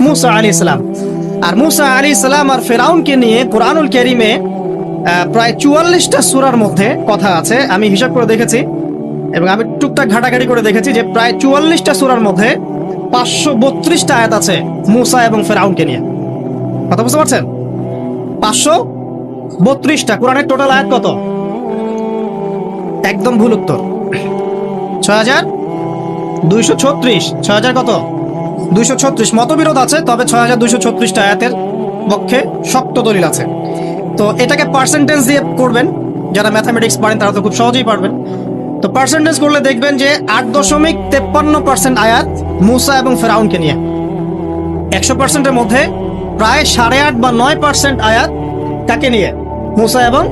মুসা আলাইহিস সালাম। আর মুসা আলাইহিস সালাম আর ফেরাউনকে নিয়ে কুরআনুল কারীমে প্রায় 44টা সূরার মধ্যে কথা আছে। আমি হিসাব করে দেখেছি এবং আমি টুকটাক ঘাটাঘাটি করে দেখেছি যে প্রায় 44টা সূরার মধ্যে 532টা আয়াত আছে মুসা এবং ফেরাউনকে নিয়ে। কথা বুঝতে পারছেন? 532টা। কোরআনের টোটাল আয়াত কত? একদম ভুল উত্তর, 6236। 6000 কত? 236। মতবিরোধ আছে, তবে 6236টা আয়াতের পক্ষে শক্ত দলিল আছে। তো এটাকে পার্সেন্টেজ দিয়ে করবেন, যারা ম্যাথামেটিক্স পারেন তারা তো খুব সহজেই পারবেন। তো পার্সেন্টেজ করলে দেখবেন যে 8.53% আয়াত মুসা এবং ফেরাউনকে নিয়ে। 100%-এর মধ্যে প্রায় 8.5 বা 9% আয়াত কাকে নিয়ে? মুসা এবং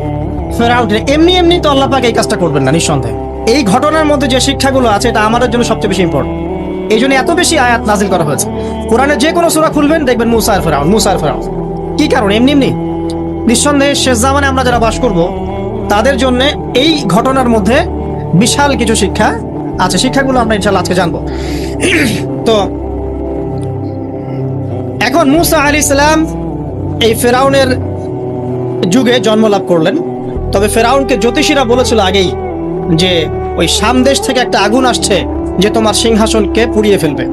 ফেরাউনকে। এমনি এমনি তো আল্লাহ পাক এই কাজটা করবেন না নিঃসন্দেহে। এই ঘটনার মধ্যে যে শিক্ষাগুলো আছে এটা আমাদের জন্য সবচেয়ে বেশি ইম্পর্টেন্ট। এই জন্য এত বেশি আয়াত নাজিল করা হয়েছে। কোরআনে যে কোনো সূরা খুলবেন দেখবেন মুসা আর ফেরাউন, মুসা আর ফেরাউন। কি কারণ? এমনি এমনি নিঃসন্দেহে শেষ জামানে আমরা যারা বাস করব তাদের জন্য এই ঘটনার মধ্যে বিশাল কিছু শিক্ষা আছে। শিক্ষাগুলো আমরা ইনশাআল্লাহ আজকে জানবো। তো এখন মুসা আলাইহিস সালাম এই ফেরাউনের যুগে জন্ম লাভ করলেন। তবে ফেরাউনকে জ্যোতিষীরা বলেছিল আগেই যে ওই শাম দেশ থেকে একটা আগুন আসছে যে তোমার সিংহাসনকে পুড়িয়ে ফেলবে।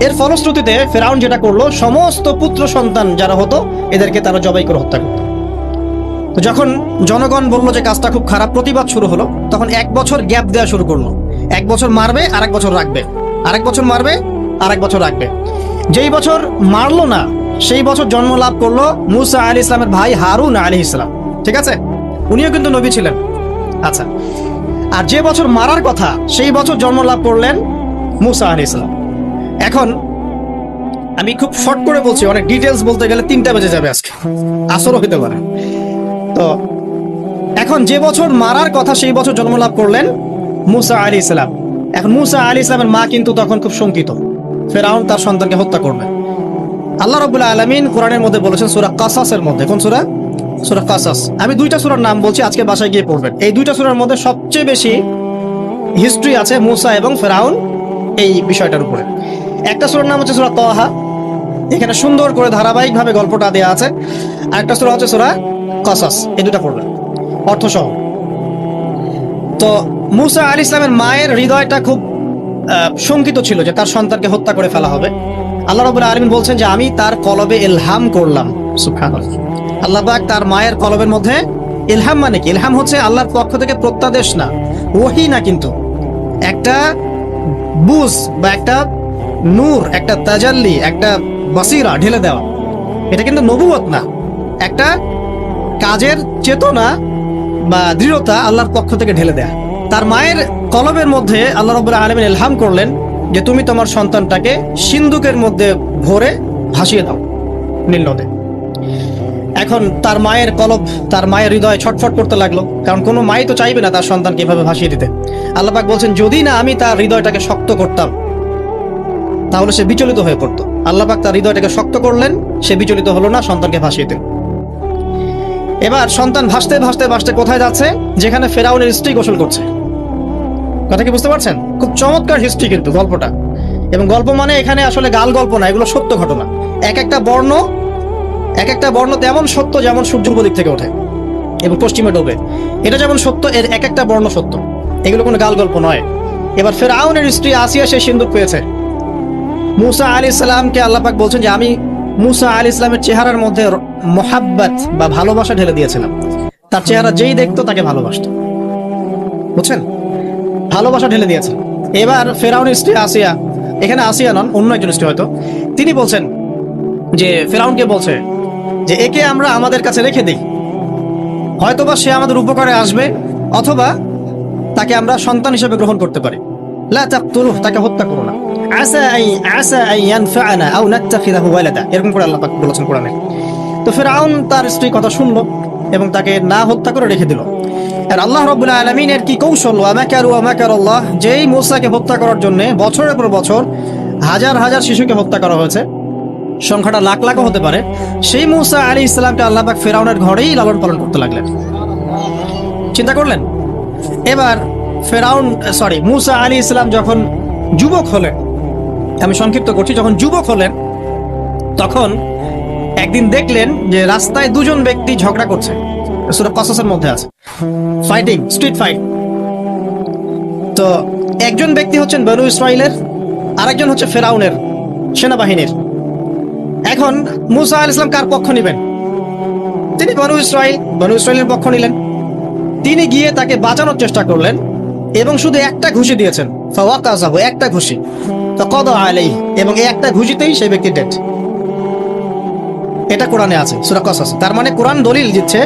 এর ফলশ্রুতিতে ফেরাউন যেটা করলো, সমস্ত পুত্র সন্তান যারা হতো এদেরকে তারা জবাই করে হত্যা করত। তো যখন জনগণ বললো যে কাজটা খুব খারাপ, প্রতিবাদ শুরু হলো, তখন 1 বছর গ্যাপ দেওয়া শুরু করলো। 1 বছর মারবে, আরেক বছর রাখবে, আরেক বছর মারবে, আরেক বছর রাখবে। যেই বছর মারলো না সেই বছর জন্ম লাভ করলো মুসা আলাইহিস সালামের ভাই হারুন আলাইহিস সালাম। ঠিক আছে, উনিও কিন্তু নবী ছিলেন। আচ্ছা, আর যে বছর মারার কথা সেই বছর জন্ম লাভ করলেন মুসা আলাইহিস সালাম। এখন আমি খুব শর্ট করে বলছি, অনেক ডিটেলস বলতে গেলে 3টা বেজে যাবে, আজকে আসরও হতে পারে। তো এখন যে বছর মারার কথা সেই বছর জন্ম লাভ করলেন মুসা আলাইহিস সালাম। এখন মুসা আলাইহিস সালামের মা কিন্তু তখন খুব শঙ্কিত, ফেরাউন তার সন্তানকে হত্যা করবে। আল্লাহ রাব্বুল আলামিন কোরআনের মধ্যে বলেছেন সূরা কাসাসের মধ্যে। কোন সূরা? সূরা কাসাস। আমি 2টা সূরার নাম বলছি, আজকে বাসায় গিয়ে পড়বেন। এই 2টা সূরার মধ্যে সবচেয়ে বেশি হিস্ট্রি আছে মুসা এবং ফেরাউন এই বিষয়টার উপরে। একটা সূরার নাম হচ্ছে সূরা তাহা, এখানে সুন্দর করে ধারাবাহিকভাবে গল্পটা দেওয়া আছে। আর একটা সূরা হচ্ছে সূরা কাসাস। এই 2টা পড়বেন অর্থ সহ। তো মুসা আলাইহিস সালামের মায়ের হৃদয়টা খুব শঙ্কিত ছিল যে তার সন্তানকে হত্যা করে ফেলা হবে। আল্লাহ রাব্বুল আলামিন বলছেন যে আমি তার কলবে ইলহাম করলাম। সুবহানাল্লাহ। আল্লাহ পাক তার মায়ের কলবের মধ্যে ইলহাম, মানে কি? ইলহাম হচ্ছে আল্লাহর পক্ষ থেকে প্রত্যাদেশ না, ওহী না, কিন্তু একটা বুঝ বা একটা নূর, একটা তাজাল্লি, একটা বাসিরা ঢেলে দেওয়া। এটা কিন্তু নবুয়ত না, একটা কাজের চেতনা বা দৃঢ়তা আল্লাহর পক্ষ থেকে ঢেলে দেয়া। তার মায়ের কলবের মধ্যে আল্লাহ রাব্বুল আলামিন ইলহাম করলেন যে তুমি তোমার সন্তানটাকে সিন্ধুকের মধ্যে ভরে ভাসিয়ে দাও নীল নদে। এখন তার মায়ের কলব, তার মায়ের হৃদয় ছটফট করতে লাগলো, কারণ কোনো মাই তো চাইবে না তার সন্তানকে এভাবে ভাসিয়ে দিতে। আল্লাহ পাক বলছেন যদি না আমি তার হৃদয়টাকে শক্ত করতাম তাহলে সে বিচলিত হয়ে পড়তো। আল্লাহ পাক তার হৃদয়টাকে শক্ত করলেন, সে বিচলিত হলো না, সন্তানকে ভাসিয়ে দিল। এবার সন্তান ভাসতে ভাসতে ভাসতে কোথায় যাচ্ছে? যেখানে ফেরাউনের স্ত্রী গোসল করছে। কথা কি বুঝতে পারছেন? খুব চমৎকার হিস্ট্রি কিন্তু গল্পটা। এবং গল্প মানে এখানে আসলে গাল গল্প না, এগুলো সত্য ঘটনা। এক একটা বর্ণ তেমন সত্য যেমন সূর্য পূর্ব দিক থেকে ওঠে এবং পশ্চিমে ডোবে, এটা যেমন সত্য, এর এক একটা বর্ণ সত্য। এগুলো কোনো গাল গল্প নয়। এবার ফেরাউনের স্ত্রী আসিয়া সে সিন্দুক পেয়েছে। মুসা আলাইহিস সালামকে আল্লাহ পাক বলছেন যে আমি মুসা আলাইহিস সালামের চেহারার মধ্যে মোহাব্বত বা ভালোবাসা ঢেলে দিয়েছিলাম। তার চেহারা যেই দেখতো তাকে ভালোবাসতো। বুঝছেন? ভালোবাসা ঢেলে দিয়েছে। এবার ফেরাউনের স্ত্রী আসিয়া, এখানে আসিয়া নন, অন্য একজন স্ত্রী হয়তো, তিনি বলছেন যে ফেরাউনকে বলছে যে একে আমরা আমাদের কাছে রেখে দিই, হয়তোবা সে আমাদের উপকারে আসবে, অথবা তাকে আমরা সন্তান হিসেবে গ্রহণ করতে পারি। লা তাকতুলুহু, তাকে হত্যা করো না। আসা আন ইয়ানফা'না আও নাত্তাখিযাহু ওয়ালাদা, এরকম করে আল্লাহ পাক বলেছেন কোরআনে। তো ফেরাউন তার স্ত্রীর কথা শুনলো এবং তাকে না হত্যা করে রেখে দিল। আর আল্লাহ রাব্বুল আলামিনের কি কৌশল! ওয়া মাকারু ওয়া মাকারাল্লাহ, যেই মূসাকে হত্যা করার জন্য বছরের পর বছর হাজার হাজার শিশুকে হত্যা করা হয়েছে, সংখ্যাটা লাখ লাখও হতে পারে, সেই মূসা আলাইহিস সালামকে আল্লাহ পাক ফেরাউনের ঘরেই লালন পালন করতে লাগলেন। চিন্তা করলেন? এবার মূসা আলাইহিস সালাম যখন যুবক হলেন, আমি সংক্ষিপ্ত করছি, যখন যুবক হলেন তখন একদিন দেখলেন যে রাস্তায় দুজন ব্যক্তি ঝগড়া করছে, সূরা কসসের মধ্যে আছে, ফাইটিং, স্ট্রিট ফাইট। তো একজন ব্যক্তি হচ্ছেন বনু ইসরাইলের, আরেকজন হচ্ছে ফেরাউনের সেনাবাহিনীর। এখন মূসা আলাইহিস সালাম কার পক্ষ নেবেন? তিনি বনু ইসরাইলের পক্ষ নিলেন। তিনি গিয়ে তাকে বাঁচানোর চেষ্টা করলেন এবং শুধু একটা ঘুষি দিয়েছেন, ফাওয়াকাযাহু, একটা ঘুষি, ফাকাদা আলাইহি, এবং এই একটা ঘুষিতেই সেই ব্যক্তি ডেড। এটা কোরআনে আছে, সূরা কসস। তার মানে কোরআন দলিল দিচ্ছে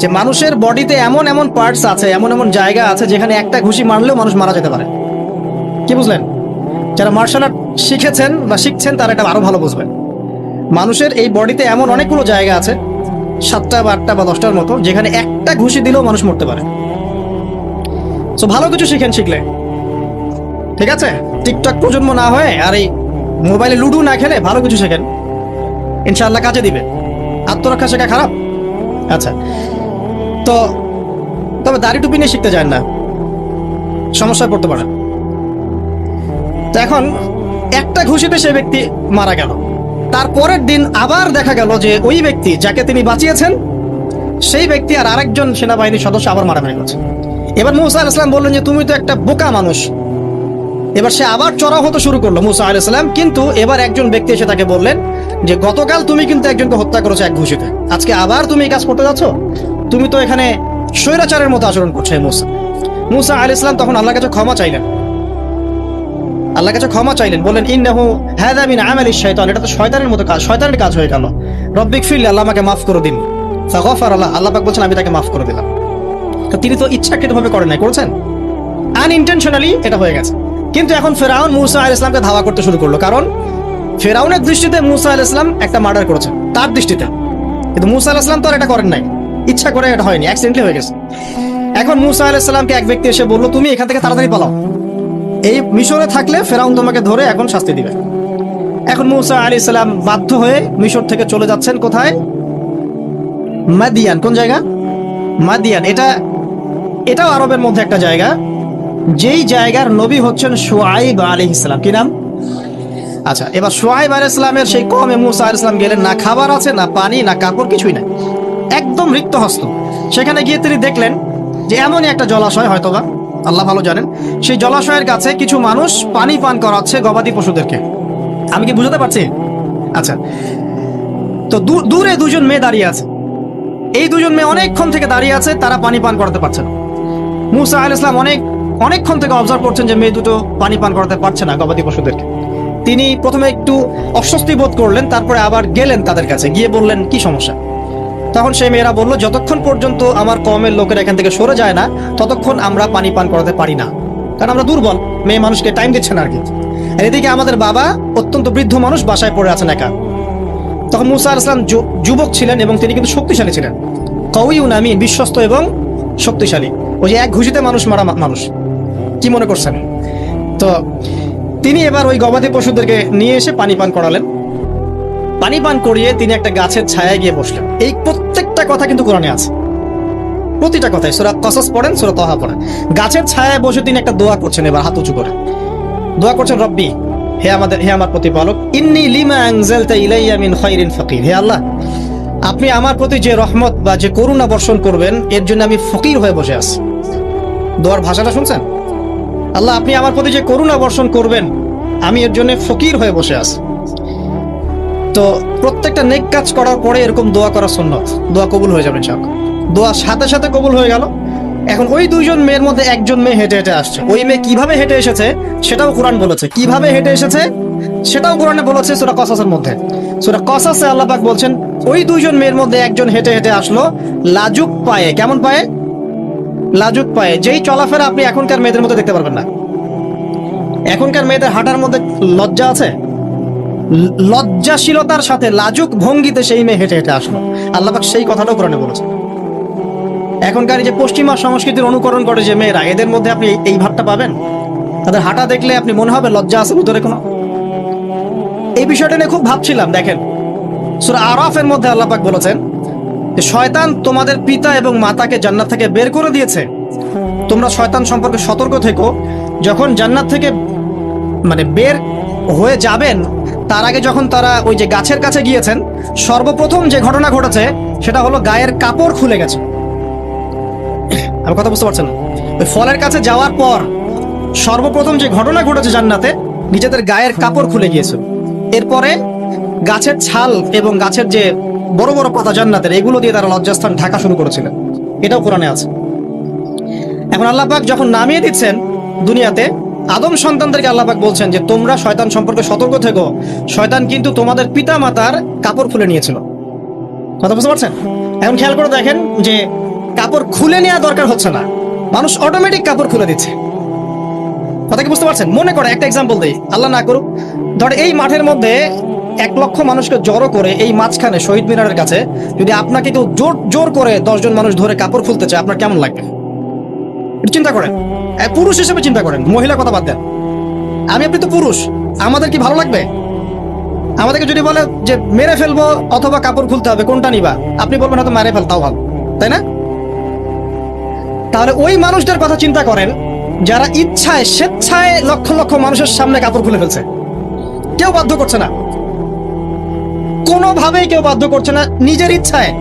যে মানুষের বডিতে এমন এমন পার্টস আছে, এমন এমন জায়গা আছে যেখানে একটা ঘুষি মারলেও মানুষ মারা যেতে পারে। কি বুঝলেন? যারা মার্শাল আর্ট শিখেছেন বা শিখছেন তারা এটা আরো ভালো বুঝবেন। মানুষের এই বডিতে এমন অনেকগুলো জায়গা আছে, 7টা বা 8টা বা 10টার মতো, যেখানে একটা ঘুষি দিলেও মানুষ মরতে পারে। সো ভালো কিছু শিখেন, শিখলে ঠিক আছে। টিকটক প্রজন্ম না হয়ে আর এই মোবাইলে লুডো না খেলে ভালো কিছু শেখেন, ইনশাআল্লাহ কাজে দিবে। আত্মরক্ষা শেখা খারাপ? আচ্ছা, তো তবে দাড়ি টুপি নিয়ে শিখতে যায় না, সমস্যায় পড়তে পারে। তো এখন একটা ঘুষিতে সেই ব্যক্তি মারা গেল। তারপরের দিন আবার দেখা গেল যে ওই ব্যক্তি যাকে তিনি বাঁচিয়েছেন সেই ব্যক্তি আর আরেকজন সেনাবাহিনীর সদস্য আবার মারামারি করছে। এবার মূসা আলাইহিস সালাম বললেন যে তুমি তো একটা বোকা মানুষ। এবার সে আবার চড়াও হতে শুরু করলো মূসা আলাইহিস সালাম, কিন্তু এবার একজন ব্যক্তি এসে তাকে বললেন যে গতকাল তুমি কিন্তু একজনকে হত্যা করেছো এক ঘুষিতে, আজকে আবার তুমি এই কাজ করতে যাচ্ছ, তুমি তো এখানে স্বৈরাচারের মতো আচরণ করছো। মূসা আলাইহিস সালাম তখন আল্লাহর কাছে ক্ষমা চাইলেন, বললেন ইন্নাহু হাযা মিন আমালিশ শাইতান, এটা তো শয়তানের মতো কাজ, শয়তানের কাজ হয়ে গেল। রব্বিক ফিরলি, আল্লাহ আমাকে মাফ করে দিন। ফাগফারা লাহু, আল্লাহ পাক বলছেন আমি তাকে মাফ করে দিলাম। তো তিনি তো ইচ্ছাকৃতভাবে করেন নাই, করেছেন আনইনটেনশনালি, এটা হয়ে গেছে। কিন্তু এখন ফেরাউন মূসা আলাইহিস সালামকে ধাওয়া করতে শুরু করলো, কারণ ফেরাউনের দৃষ্টিতে মূসা আলাইহিস সালাম একটা মার্ডার করেছেন তার দৃষ্টিতে, কিন্তু মূসা আলাইহিস সালাম তো আর এটা করেন নাই, ইচ্ছা করে এটা হয়নি, অ্যাক্সিডেন্টলি হয়ে গেছে। এখন মূসা আলাইহিস সালামকে এক ব্যক্তি এসে বললো তুমি এখান থেকে তাড়াতাড়ি পালাও, এই মিশরে থাকলে ফেরাউন তোমাকে ধরে এখন শাস্তি দিবে। এখন মূসা আলাইহিস সালাম বাধ্য হয়ে মিশর থেকে চলে যাচ্ছেন কোথায়? মাদিয়ান। কোন জায়গা? মাদিয়ান। এটাও আরবের মধ্যে একটা জায়গা, যেই জায়গার নবী হচ্ছেন শুআইব আলাইহিস সালাম। কি নাম? আচ্ছা, এবার শুআইব আলাইহিস সালামের সেই কওমে মূসা আলাইহিস সালাম গেলেন, না খাবার আছে, না পানি, না কাপড়, কিছুই নাই, একদম রিক্ত হস্ত। সেখানে গিয়ে তিনি দেখলেন যে এমনই একটা জলাশয়, হয়তোবা আল্লাহ ভালো জানেন, সেই জলাশয়ের কাছে কিছু মানুষ পানি পান করাচ্ছে গবাদি পশুদেরকে। আমি কি বুঝতে পারছি? আচ্ছা, তো দূরে দুজন মেয়ে দাঁড়িয়ে আছে, এই দুজন মেয়ে অনেকক্ষণ থেকে দাঁড়িয়ে আছে, তারা পানি পান করাতে পারছে না। মূসা আলাইহিস সালাম অনেকক্ষণ থেকে অবজার্ভ করছেন যে মেয়ে দুটো পানি পান করাতে পারছে না গবাদি পশুদেরকে। তিনি প্রথমে একটু অস্বস্তি বোধ করলেন, তারপরে আবার গেলেন তাদের কাছে, গিয়ে বললেন কি সমস্যা। তখন সেই মেয়েরা বলল যতক্ষণ পর্যন্ত আমার কওমের লোকের এখান থেকে সরে যায় না ততক্ষণ আমরা পানি পান করাতে পারি না, কারণ আমরা দুর্বল, মেয়ে মানুষকে টাইম দিচ্ছে না আর কি। আর এদিকে আমাদের বাবা অত্যন্ত বৃদ্ধ মানুষ, বাসায় পড়ে আছেন একা। তখন মূসা আলাইহিস সালাম যুবক ছিলেন এবং তিনি কিন্তু শক্তিশালী ছিলেন, কওয়িউন আমিন, বিশ্বস্ত এবং শক্তিশালী। ওই যে এক ঘুষিতে মানুষ মারা মানুষ, কি মনে করছেন? তো তিনি এবার ওই গবাদি পশুদেরকে নিয়ে এসে পানি পান করালেন। পানি পান করিয়ে তিনি একটা গাছের ছায়ায় গিয়ে বসলেন। এই প্রত্যেকটা কথা কিন্তু কোরআনে আছে, প্রতিটা কথাই। সূরা কসস পড়েন, সূরা তাহা পড়েন। গাছের ছায়ায় বসে তিনি একটা দোয়া করছেন, এবার হাত উঁচু করে দোয়া করছেন, রব্বি, হে আমার প্রতিপালক, ইন্নী লিমা আনজালতা ইলাইয়া মিন খাইরিন ফাকির, হে আল্লাহ, আপনি আমার প্রতি যে রহমত বা যে করুণা বর্ষণ করবেন এর জন্য আমি ফকির হয়ে বসে আছি। দোয়ার ভাষাটা শুনছেন? আল্লাহ, আপনি আমার প্রতি যে করুণা বর্ষণ করবেন আমি এর জন্য ফকির হয়ে বসে আছি। তো প্রত্যেকটা নেক কাজ করার পরে এরকম দোয়া করা সুন্নত, দোয়া কবুল হয়ে যাবে ইনশাআল্লাহ। দোয়া সাথে সাথে কবুল হয়ে গেল। এখন ওই দুইজন মেয়ের মধ্যে একজন মেয়ে হেঁটে হেঁটে আসছে। ওই মেয়ে কিভাবে হেঁটে এসেছে সেটাও কোরআন বলেছে, কিভাবে হেঁটে এসেছে সেটাও কোরআনে বলেছে সূরা কসসের মধ্যে। সূরা কসসে আল্লাহ পাক বলছেন ওই দুইজন মেয়ের মধ্যে একজন হেঁটে হেঁটে আসলো লাজুক পায়ে। কেমন পায়ে? লাজুক পায়ে, যেই চলাফেরা আপনি এখনকার মেয়েদের মধ্যে দেখতে পারবেন না। এখনকার মেয়েদের হাঁটার মধ্যে লজ্জা আছে, লজ্জাশীলতার সাথে লাজুক ভঙ্গিতে সেই মেয়ে হেঁটে হেঁটে আসলো। আল্লাহ পাক সেই কথাটাও কোরআনে বলেছে। এখনকার যে পশ্চিমা সংস্কৃতির অনুকরণ করে যে মেয়েরা, এদের মধ্যে আপনি এই ভাবটা পাবেন। তাদের হাঁটা দেখলে আপনি মনে হবে লজ্জা আছে ভিতরে কোনো। এই বিষয়টা নিয়ে খুব ভাবছিলাম। দেখেন সূরা আরাফের মধ্যে আল্লাহ পাক বলেছেন যে শয়তান তোমাদের পিতা এবং মাতাকে জান্নাত থেকে বের করে দিয়েছে, তোমরা শয়তান সম্পর্কে সতর্ক থেকো। যখন জান্নাত থেকে বের হয়ে যাবেন তার আগে যখন তারা ওই যে গাছের কাছে গিয়েছেন, সর্বপ্রথম যে ঘটনা ঘটেছে সেটা হলো গায়ের কাপড় খুলে গেছে। আমার কথা বুঝতে পারছেন? ওই ফলের কাছে যাওয়ার পর সর্বপ্রথম যে ঘটনা ঘটেছে জান্নাতে, নিজেদের গায়ের কাপড় খুলে গিয়েছে। এরপরে গাছের ছাল এবং গাছের যে বড় বড় পাতা জান্নাতের, এগুলো দিয়ে তারা লজ্জাস্থান ঢাকা শুরু করেছিলেন। এটাও কোরআনে আছে। এখন আল্লাহ পাক যখন নামিয়ে দিচ্ছেন দুনিয়াতে, আদম সন্তানদেরকে আল্লাহ পাক বলছেন যে তোমরা শয়তান সম্পর্কে সতর্ক থেকো, শয়তান কিন্তু তোমাদের পিতা মাতার কাপড় খুলে নিয়েছিল। কথা বুঝতে পারছেন? এখন খেয়াল করে দেখেন যে কাপড় খুলে নেওয়া দরকার হচ্ছে না, মানুষ অটোমেটিক কাপড় খুলে দিচ্ছে। কথা কি বুঝতে পারছেন? মনে করে একটা এক্সাম্পল দেই, আল্লাহ না করুক, ধর এই মাঠের মধ্যে 1 লক্ষ মানুষকে জড়ো করে এই মাঝখানে শহীদ মিনারের কাছে যদি আপনাকে কেউ জোর জোর করে 10 জন মানুষ ধরে কাপড় খুলতে চায়, আপনার কেমন লাগবে? একটু চিন্তা করেন, পুরুষ হিসেবে চিন্তা করেন, মহিলা কথা বাদ দেন। আপনি তো পুরুষ, আমাদের কি ভালো লাগবে? আমাদেরকে যদি বলে যে মেরে ফেলবো অথবা কাপড় খুলতে হবে, কোনটা নিবা? আপনি বলবেন হয়তো মেরে ফেল, তাও ভালো, তাই না? তাহলে ওই মানুষদের কথা চিন্তা করেন যারা ইচ্ছায় স্বেচ্ছায় লক্ষ লক্ষ মানুষের সামনে কাপড় খুলে ফেলছে। কেউ বাধ্য করছে না, কোনোভাবেই কেউ বাধ্য করছে না, নিজের ইচ্ছায়,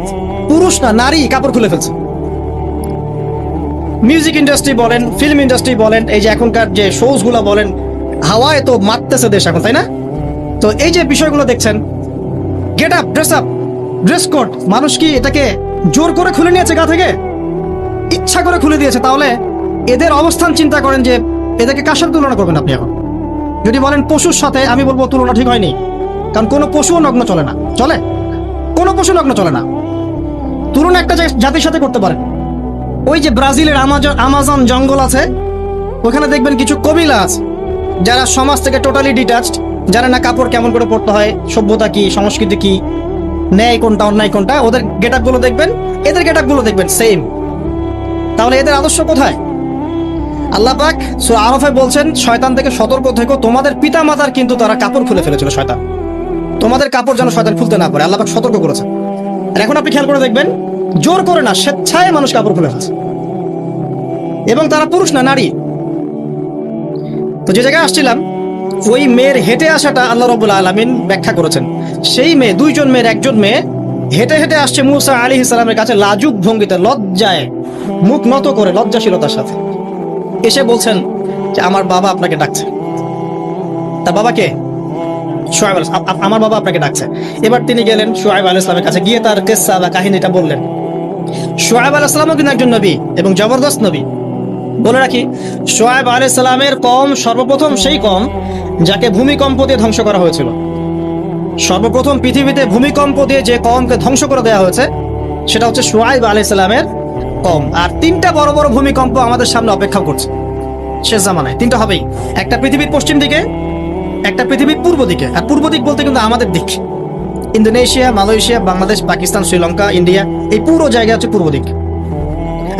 পুরুষ না নারী কাপড় খুলে ফেলছে। মিউজিক ইন্ডাস্ট্রি বলেন, ফিল্ম ইন্ডাস্ট্রি বলেন, এই যে এখনকার যে শোজ গুলো বলেন, হাওয়ায় তো মারতেছে দেশ এখন, তাই না? তো এই যে বিষয়গুলো দেখছেন, get up, dress up, dress code, মানুষ কি এটাকে জোর করে খুলে নিয়েছে গা থেকে? ইচ্ছা করে খুলে দিয়েছে। তাহলে এদের অবস্থান চিন্তা করেন যে এদেরকে কার সাথে তুলনা করবেন আপনি এখন? যদি বলেন পশুর সাথে, আমি বলবো তুলনা ঠিক হয়নি, কারণ কোনো পশুও নগ্ন চলে না। চলে? কোনো পশু নগ্ন চলে না। তুলনা একটা জাতির সাথে করতে পারেন। ওই যে ব্রাজিলের আমাজন জঙ্গল আছে, ওখানে দেখবেন কিছু কবিলা আছে যারা সমাজ থেকে টোটালি ডিটাচড, জানে না কাপড় কেমন করে পরতে হয়, সভ্যতা কি, সংস্কৃতি কি, ন্যায় কোনটা অন্যায় কোনটা। ওদের গেট আপ গুলো দেখবেন, এদের গেট আপ গুলো দেখবেন সেম। তাহলে এদের আদর্শ কোথায়? আল্লাহ পাক সূরা আরাফে বলছেন শয়তান থেকে সতর্ক থেকো, তোমাদের পিতা মাতার কিন্তু তারা কাপড় খুলে ফেলেছিল শয়তান, তোমাদের কাপড় যেন শয়তান খুলতে না পারে, আল্লাহ পাক সতর্ক করেছেন। আর এখন আপনি খেয়াল করে দেখবেন, জোর করে না, স্বেচ্ছায় মানুষ কাপড় খুলে ফেলছে, এবং তারা পুরুষ না নারী। তো যে জায়গায় আসছিলাম, ওই মেয়ের হেঁটে আসাটা আল্লাহ রাব্বুল আলামিন ব্যাখ্যা করেছেন। সেই মেয়ে, 2 জন মেয়ের একজন মেয়ে হেঁটে হেঁটে আসছে মুসা আলাইহিস সালামের কাছে লাজুক ভঙ্গিতে, লজ্জায় মুখ নত করে, লজ্জাশীলতার সাথে এসে বলছেন যে আমার বাবা আপনাকে ডাকছে। তার বাবাকে? শুআয়ব আলাইহিস সালাম, আমার বাবা আপনাকে ডাকছে। এবার তিনি গেলেন শুআয়ব আলাইহিস সালামের কাছে, গিয়ে তার কিসসা বা কাহিনীটা বললেন। শুআয়ব আলাইহিস সালামও কিন্তু একজন নবী এবং জবরদস্ত নবী। বলে রাখি, শুআয়ব আলাইহিস সালামের কওম সর্বপ্রথম সেই কওম যাকে ভূমিকম্প দিয়ে ধ্বংস করা হয়েছিল। সর্বপ্রথম পৃথিবীতে ভূমিকম্প দিয়ে যে কওমকে ধ্বংস করে দেওয়া হয়েছে সেটা হচ্ছে শুআয়ব আলাইহিস সালামের কওম। আর 3টা বড় বড় ভূমিকম্প আমাদের সামনে অপেক্ষা করছে শেষ জামানায়। 3টা হবেই, একটা পৃথিবীর পশ্চিম দিকে, একটা পৃথিবীর পূর্ব দিকে। আর পূর্ব দিক বলতে কিন্তু আমাদের দিক, Indonesia, Malaysia, Bangladesh, Pakistan, Sri Lanka, India, এই পুরো জায়গা হচ্ছে পূর্ব দিক।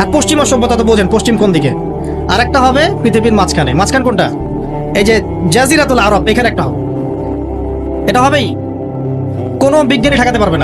আর পশ্চিমা সভ্যতা তো বোঝেন, পশ্চিম কোন দিকে। আর একটা হবে পৃথিবীর মাঝখানে। মাঝখান কোনটা? এই যে জাজিরাতুল আরব, এখানে একটা হবে। এটা হবেই, কোনো বিজ্ঞানী ঠেকাতে পারবে না।